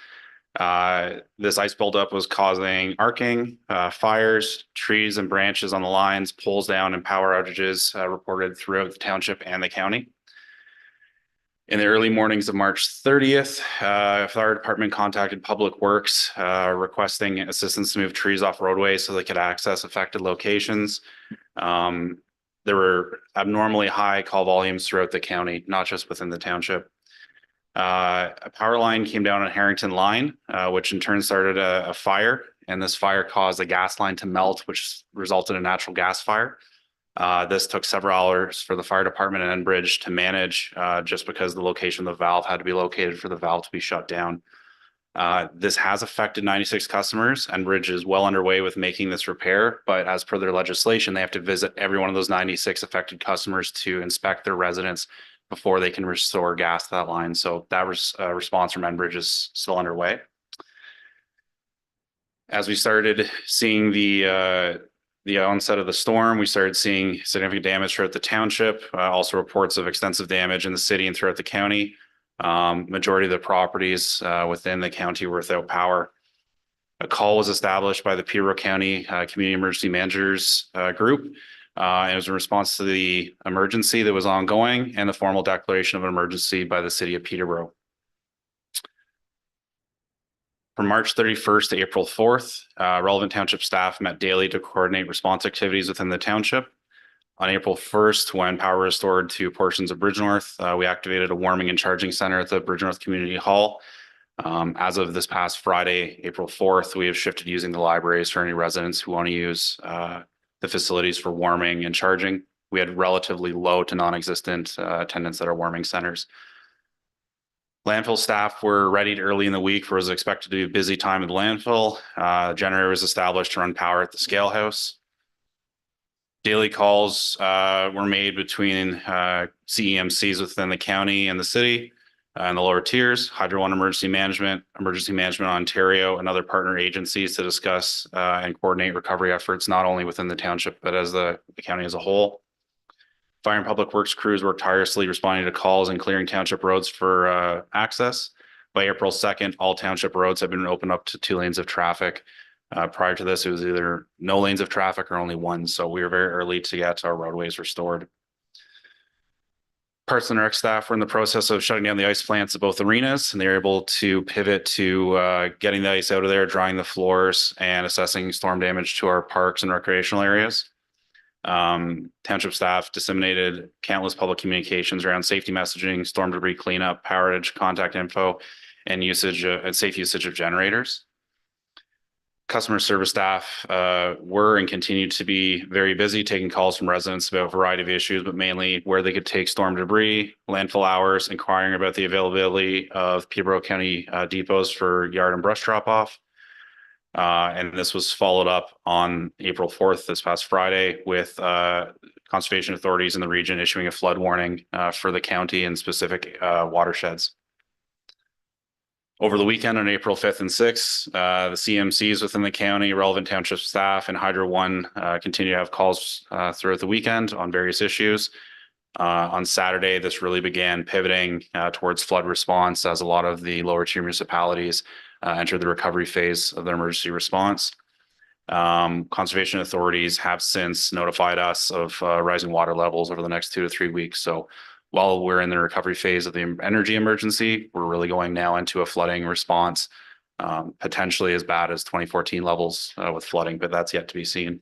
This ice buildup was causing arcing, fires, trees and branches on the lines, poles down, and power outages reported throughout the township and the county. In the early mornings of March 30th, fire department contacted Public Works requesting assistance to move trees off roadways so they could access affected locations. There were abnormally high call volumes throughout the county, not just within the township. A power line came down on Harrington Line, which in turn started a fire, and this fire caused a gas line to melt, which resulted in a natural gas fire. This took several hours for the fire department and Enbridge to manage, just because the location of the valve had to be located for the valve to be shut down. This has affected 96 customers. Enbridge is well underway with making this repair, but as per their legislation, they have to visit every one of those 96 affected customers to inspect their residence before they can restore gas to that line. So that response from Enbridge is still underway. As we started seeing the onset of the storm, we started seeing significant damage throughout the township, also reports of extensive damage in the city and throughout the county. Majority of the properties within the county were without power. A call was established by the Peterborough County Community Emergency Managers Group. And it was in response to the emergency that was ongoing and the formal declaration of an emergency by the city of Peterborough. From March 31st to April 4th, relevant township staff met daily to coordinate response activities within the township. On April 1st, when power was restored to portions of Bridgenorth, we activated a warming and charging center at the Bridgenorth Community Hall. As of this past Friday, April 4th, we have shifted using the libraries for any residents who want to use the facilities for warming and charging. We had relatively low to non-existent attendance at our warming centers. Landfill staff were readied early in the week for what was expected to be a busy time at the landfill. Generator was established to run power at the scale house. Daily calls were made between CEMCs within the county and the city and the lower tiers, Hydro One Emergency Management Ontario, and other partner agencies to discuss and coordinate recovery efforts, not only within the township, but as the county as a whole. Fire and Public Works crews worked tirelessly responding to calls and clearing township roads for access. By April 2nd, all township roads have been opened up to 2 lanes of traffic. Prior to this, it was either no lanes of traffic or only one. So we were very early to get our roadways restored. Parks and Rec staff were in the process of shutting down the ice plants at both arenas, and they were able to pivot to getting the ice out of there, drying the floors, and assessing storm damage to our parks and recreational areas. Township staff disseminated countless public communications around safety messaging, storm debris cleanup, power outage, contact info, and safe usage of generators. Customer service staff were and continue to be very busy taking calls from residents about a variety of issues, but mainly where they could take storm debris, landfill hours, inquiring about the availability of Peterborough County depots for yard and brush drop off. And this was followed up on April 4th, this past Friday, with conservation authorities in the region issuing a flood warning for the county and specific watersheds. Over the weekend on April 5th and 6th, the CMCs within the county, relevant township staff, and Hydro One continue to have calls throughout the weekend on various issues. On Saturday, this really began pivoting towards flood response as a lot of the lower tier municipalities entered the recovery phase of their emergency response. Conservation authorities have since notified us of rising water levels over the next 2 to 3 weeks. So while we're in the recovery phase of the energy emergency, we're really going now into a flooding response, potentially as bad as 2014 levels with flooding, but that's yet to be seen.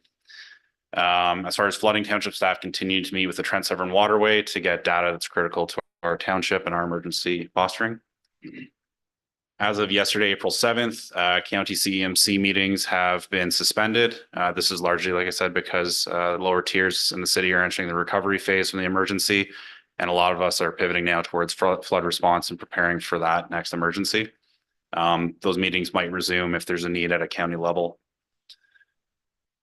As far as flooding, township staff continue to meet with the Trent Severn Waterway to get data that's critical to our township and our emergency posturing. As of yesterday, April 7th, county CEMC meetings have been suspended. This is largely, like I said, because lower tiers in the city are entering the recovery phase from the emergency, and a lot of us are pivoting now towards flood response and preparing for that next emergency. Those meetings might resume if there's a need at a county level.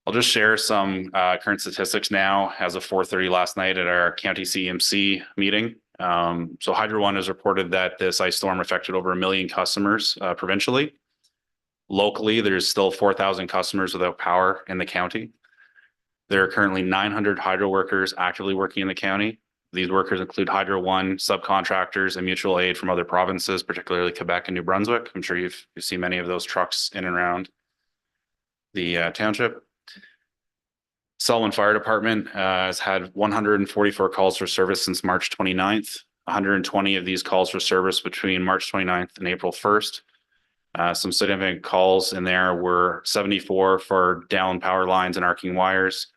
I'll just share some current statistics now as of 4:30 last night at our county CEMC meeting. So Hydro One has reported that this ice storm affected over 1 million customers provincially. Locally, there's still 4,000 customers without power in the county. There are currently 900 hydro workers actively working in the county. These workers include Hydro One, subcontractors, and mutual aid from other provinces, particularly Quebec and New Brunswick. I'm sure you've seen many of those trucks in and around the township. Selwyn Fire Department has had 144 calls for service since March 29th. 120 of these calls for service between March 29th and April 1st. Some significant calls in there were 74 for down power lines and arcing wires,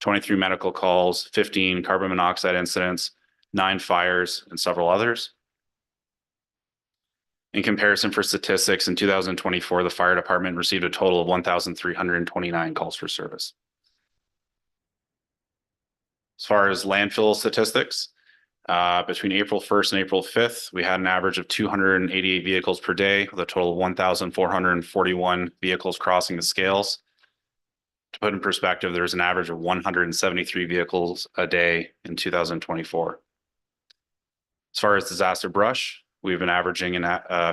23 medical calls, 15 carbon monoxide incidents, 9 fires, and several others. In comparison, for statistics, in 2024, the fire department received a total of 1,329 calls for service. As far as landfill statistics, between April 1st and April 5th, we had an average of 288 vehicles per day with a total of 1,441 vehicles crossing the scales. To put in perspective, there's an average of 173 vehicles a day in 2024. As far as disaster brush, we've been averaging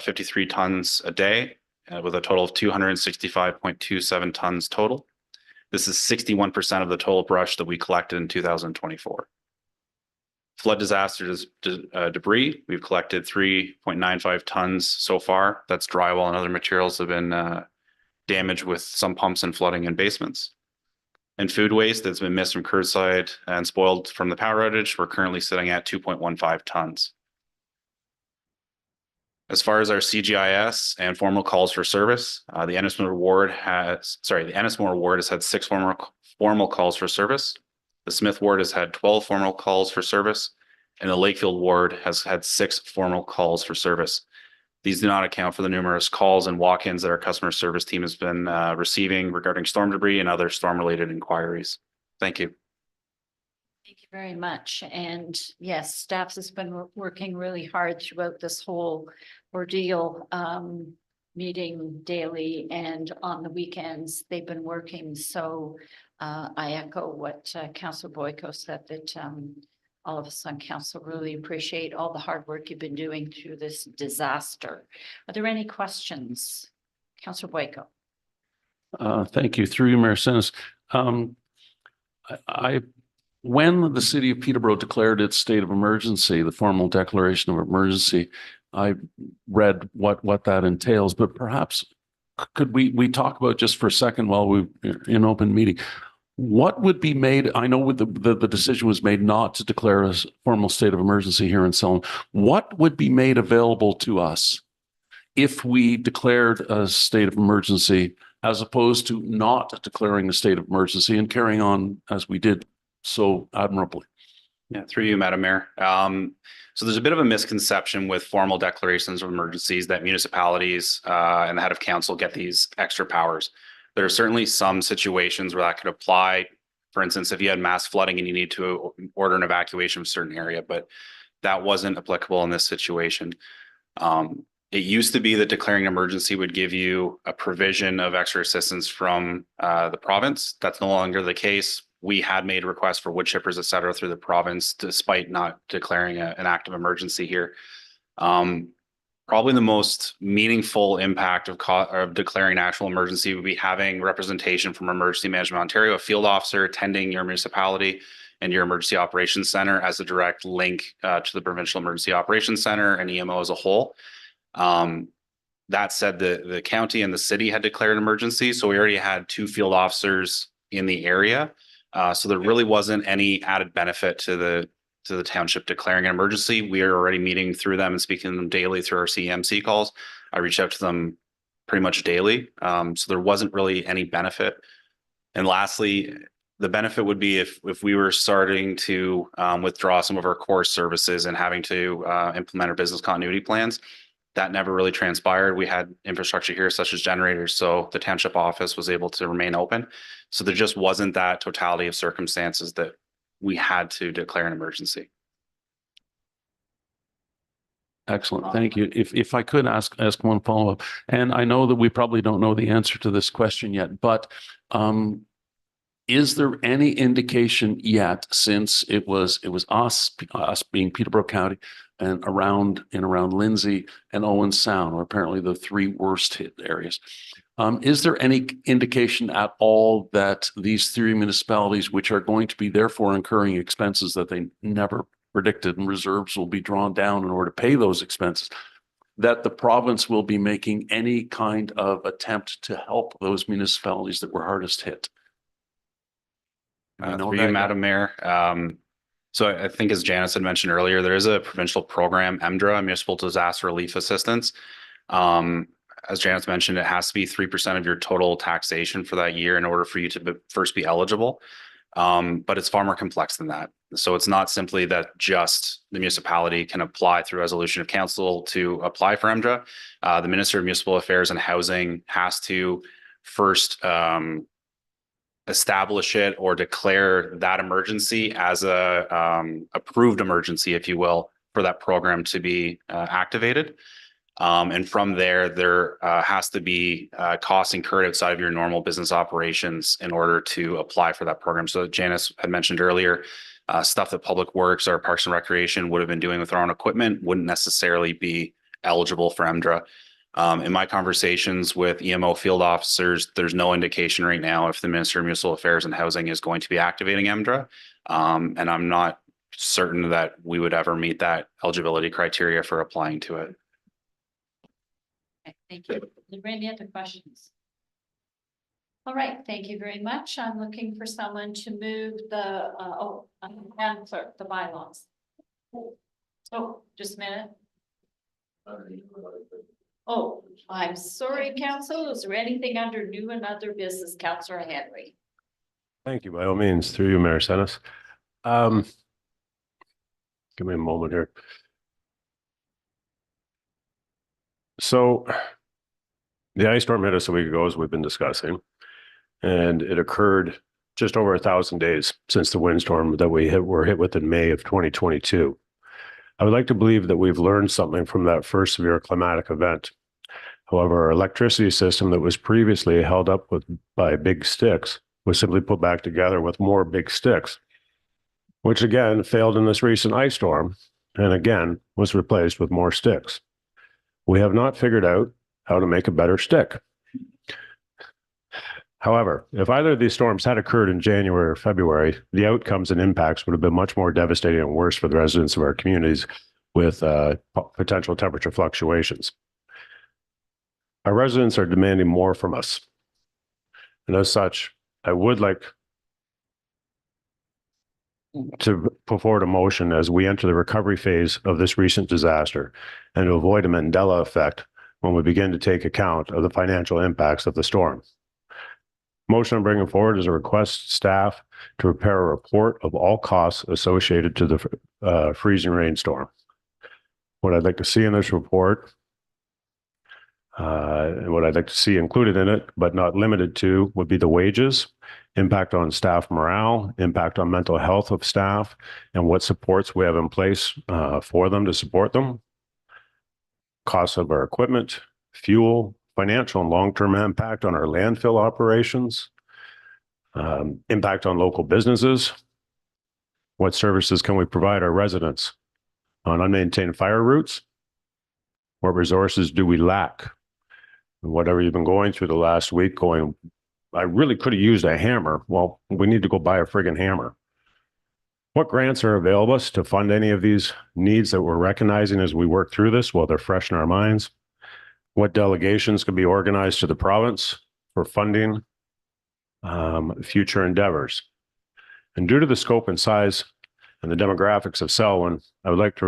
53 tons a day with a total of 265.27 tons total. This is 61% of the total brush that we collected in 2024. Flood disasters debris, we've collected 3.95 tons so far. That's drywall and other materials that have been damaged with some pumps and flooding in basements. And food waste that's been missed from curbside and spoiled from the power outage, we're currently sitting at 2.15 tons. As far as our CGIS and formal calls for service, the Ennismore ward has had 6 formal calls for service. The Smith ward has had 12 formal calls for service, and the Lakefield ward has had 6 formal calls for service. These do not account for the numerous calls and walk-ins that our customer service team has been receiving regarding storm debris and other storm-related inquiries. Thank you. Thank you very much. And yes, staff has been working really hard throughout this whole ordeal, meeting daily and on the weekends. They've been working. So I echo what Councillor Boyko said, that all of us on council really appreciate all the hard work you've been doing through this disaster. Are there any questions? Councillor Boyko. Thank you. Through you, Mayor Senes. When the city of Peterborough declared its state of emergency, the formal declaration of emergency, I read what that entails, but perhaps could we talk about just for a second while we're in open meeting, what would be made? I know the decision was made not to declare a formal state of emergency here in Selwyn. What would be made available to us if we declared a state of emergency as opposed to not declaring a state of emergency and carrying on as we did so admirably? Yeah, through you, Madam Mayor. So there's a bit of a misconception with formal declarations of emergencies that municipalities and the head of council get these extra powers. There are certainly some situations where that could apply. For instance, if you had mass flooding and you need to order an evacuation of a certain area, but that wasn't applicable in this situation. It used to be that declaring an emergency would give you a provision of extra assistance from the province. That's no longer the case. We had made requests for wood chippers, et cetera, through the province, despite not declaring an act of emergency here. Probably the most meaningful impact of declaring an actual emergency would be having representation from Emergency Management Ontario, a field officer attending your municipality and your emergency operations center as a direct link to the Provincial Emergency Operations Center and EMO as a whole. That said, the county and the city had declared an emergency, so we already had 2 field officers in the area. So there really wasn't any added benefit to the township declaring an emergency. We are already meeting through them and speaking to them daily through our CEMC calls. I reach out to them pretty much daily. So there wasn't really any benefit. And lastly, the benefit would be if we were starting to withdraw some of our core services and having to implement our business continuity plans. That never really transpired. We had infrastructure here such as generators, so the township office was able to remain open. So there just wasn't that totality of circumstances that we had to declare an emergency. Excellent. Thank you. If I could ask one follow-up, and I know that we probably don't know the answer to this question yet, but is there any indication yet, since it was us being Peterborough County and around Lindsay and Owen Sound, or apparently the 3 worst hit areas, is there any indication at all that these 3 municipalities, which are going to be therefore incurring expenses that they never predicted, and reserves will be drawn down in order to pay those expenses, that the province will be making any kind of attempt to help those municipalities that were hardest hit? Through you, Madam Mayor. So I think as Janice had mentioned earlier, there is a provincial program, MDRA, Municipal Disaster Relief Assistance. As Janice mentioned, it has to be 3% of your total taxation for that year in order for you to first be eligible. But it's far more complex than that. So it's not simply that just the municipality can apply through resolution of council to apply for MDRA. The Minister of Municipal Affairs and Housing has to first establish it or declare that emergency as a approved emergency, if you will, for that program to be activated. And from there has to be costs incurred outside of your normal business operations in order to apply for that program. So Janice had mentioned earlier, stuff that Public Works or Parks and Recreation would have been doing with their own equipment wouldn't necessarily be eligible for MDRA. In my conversations with EMO field officers, there's no indication right now if the Minister of Municipal Affairs and Housing is going to be activating MDRA. And I'm not certain that we would ever meet that eligibility criteria for applying to it. Okay, thank you. Are there any other questions? All right, thank you very much. I'm looking for someone to move the, Madam Clerk, the bylaws. Oh, just a minute. Oh, I'm sorry, Council. Is there anything under new and other business, Councillor Henry? Thank you, by all means, through you, Mayor Senes. Give me a moment here. So the ice storm hit us a week ago, as we've been discussing, and it occurred just over 1,000 days since the windstorm that were hit with in May of 2022. I would like to believe that we've learned something from that first severe climatic event. However, our electricity system that was previously held up by big sticks was simply put back together with more big sticks, which again failed in this recent ice storm and again was replaced with more sticks. We have not figured out how to make a better stick. However, if either of these storms had occurred in January or February, the outcomes and impacts would have been much more devastating and worse for the residents of our communities with potential temperature fluctuations. Our residents are demanding more from us. And as such, I would like to put forward a motion as we enter the recovery phase of this recent disaster and to avoid a Mandela effect when we begin to take account of the financial impacts of the storm. Motion I'm bringing forward is a request staff to prepare a report of all costs associated to the freezing rainstorm. What I'd like to see in this report, and what I'd like to see included in it, but not limited to, would be the wages, impact on staff morale, impact on mental health of staff, and what supports we have in place for them to support them, costs of our equipment, fuel, financial and long-term impact on our landfill operations, impact on local businesses, what services can we provide our residents on unmaintained fire routes, what resources do we lack? Whatever you've been going through the last week going, I really could have used a hammer. Well, we need to go buy a friggin' hammer. What grants are available to fund any of these needs that we're recognizing as we work through this while they're fresh in our minds? What delegations can be organized to the province for funding future endeavors? And due to the scope and size and the demographics of Selwyn, I would like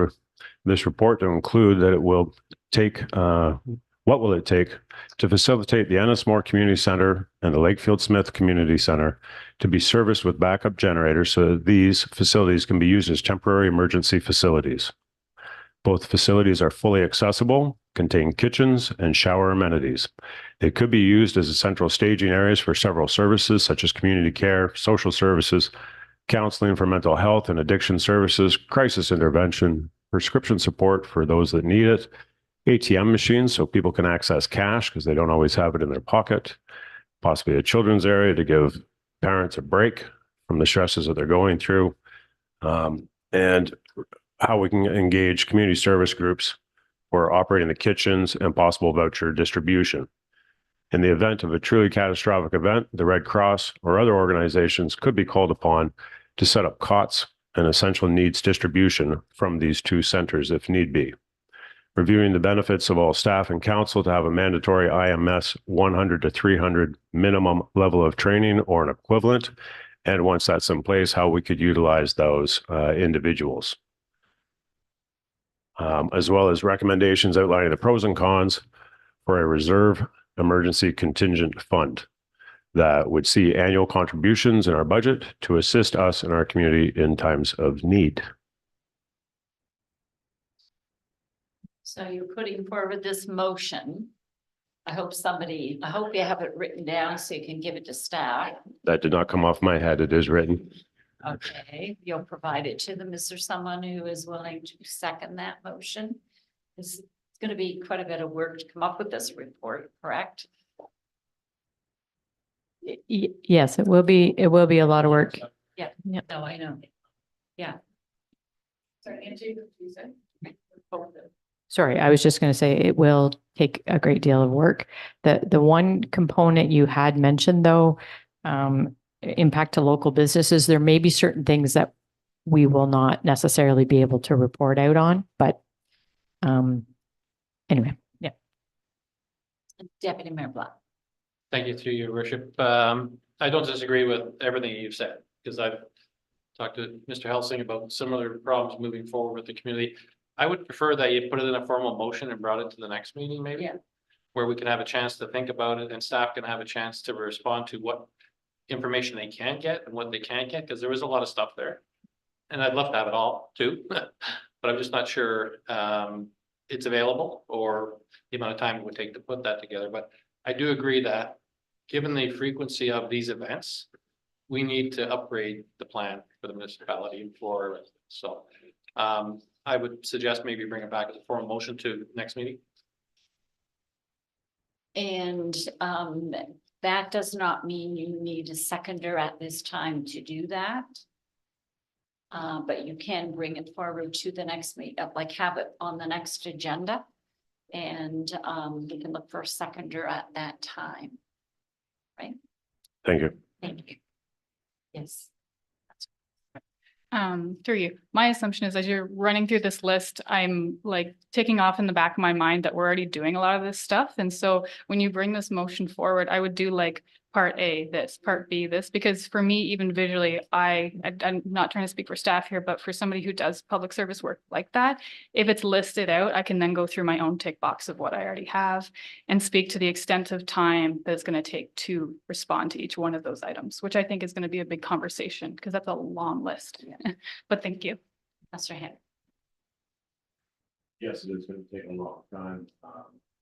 this report to include that it will take, what will it take to facilitate the Ennismore Community Center and the Lakefield Smith Community Center to be serviced with backup generators so that these facilities can be used as temporary emergency facilities. Both facilities are fully accessible, contain kitchens and shower amenities. They could be used as central staging areas for several services such as community care, social services, counseling for mental health and addiction services, crisis intervention, prescription support for those that need it, ATM machines so people can access cash because they don't always have it in their pocket, possibly a children's area to give parents a break from the stresses that they're going through, and how we can engage community service groups for operating the kitchens and possible voucher distribution. In the event of a truly catastrophic event, the Red Cross or other organizations could be called upon to set up cots and essential needs distribution from these two centers if need be. Reviewing the benefits of all staff and council to have a mandatory IMS 100 to 300 minimum level of training or an equivalent. And once that's in place, how we could utilize those individuals. As well as recommendations outlining the pros and cons for a reserve emergency contingent fund that would see annual contributions in our budget to assist us in our community in times of need. So you're putting forward this motion. I hope you have it written down so you can give it to staff. That did not come off my head. It is written. Okay, you'll provide it to them. Is there someone who is willing to second that motion? It's going to be quite a bit of work to come up with this report, correct? Yes, it will be a lot of work. Yeah, Yeah. no, I know. Yeah. Sorry, Angie, what did you say? Sorry, I was just going to say it will take a great deal of work. The one component you had mentioned though, impact to local businesses, there may be certain things that we will not necessarily be able to report out on, but anyway, yeah. Deputy Mayor Black. Thank you, through your worship. I don't disagree with everything you've said, because I've talked to Mr. Helsing about similar problems moving forward with the community. I would prefer that you put it in a formal motion and brought it to the next meeting, maybe. Yeah. Where we can have a chance to think about it and staff can have a chance to respond to what information they can get and what they can't get, because there is a lot of stuff there. And I'd love to have it all too, but I'm just not sure it's available or the amount of time it would take to put that together. But I do agree that given the frequency of these events, we need to upgrade the plan for the municipality for residents. So I would suggest maybe bring it back as a formal motion to next meeting. And that does not mean you need a seconder at this time to do that. But you can bring it forward to the next meet, like have it on the next agenda. And we can look for a seconder at that time. Right? Thank you. Thank you. Yes. Through you, my assumption is as you're running through this list, I'm like ticking off in the back of my mind that we're already doing a lot of this stuff. And so when you bring this motion forward, I would do like part A, this, part B, this, because for me, even visually, I'm not trying to speak for staff here, but for somebody who does public service work like that, if it's listed out, I can then go through my own tick box of what I already have and speak to the extent of time that it's going to take to respond to each one of those items, which I think is going to be a big conversation because that's a long list. But thank you. Councillor Henry. Yes, it is going to take a long time.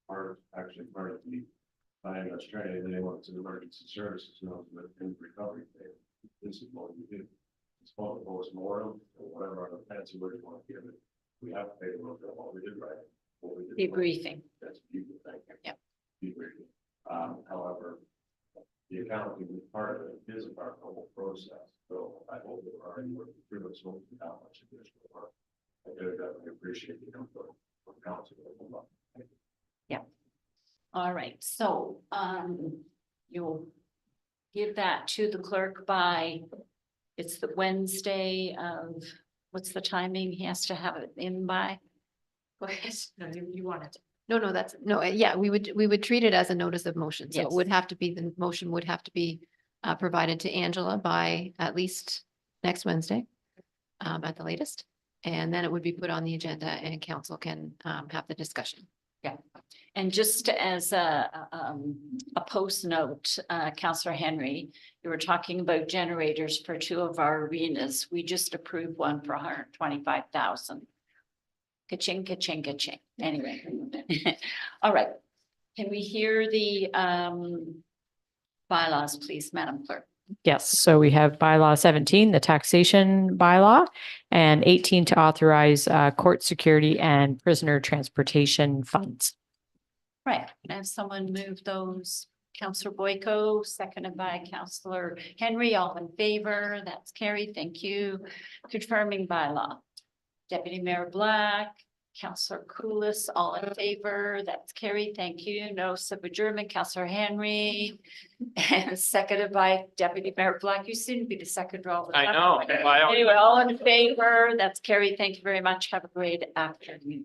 Part of the IMS training, they want to emergency services, knows that in recovery, this is what we do. It's called a postmortem or whatever other fancy word you want to give it. We have to pay a little bit of what we did right. What we did wrong. Debriefing. That's people thinking. Yep. Debriefing. However, the accounting part of it is a part of the whole process. So I hope that we're already working through it, so without much additional work. I do definitely appreciate the input from council. Yeah. All right, so you'll give that to the clerk by, it's the Wednesday of, what's the timing? He has to have it in by? Go ahead, no, you want it. No, that's, no, yeah, we would treat it as a notice of motion. So it Yes. would have to be, the motion would have to be provided to Angela by at least next Wednesday at the latest. And then it would be put on the agenda and council can have the discussion. Yeah, and just as a post note, Councillor Henry, you were talking about generators for 2 of our arenas. We just approved one for 125,000. Ka-ching, ka-ching, ka-ching. Anyway. All right. Can we hear the bylaws, please, Madam Clerk? Yes, so we have bylaw 17, the taxation bylaw, and 18 to authorize court security and prisoner transportation funds. Right, can I have someone move those? Councillor Boyko, seconded by Councillor Henry, all in favor, that's carried, thank you. Confirming bylaw. Deputy Mayor Black, Councillor Coulis, all in favor, that's carried, thank you. No sub-adjournment, Councillor Henry. And seconded by Deputy Mayor Black, you seem to be the second all the time. I know. Anyway, all in favor, that's carried, thank you very much, have a great afternoon.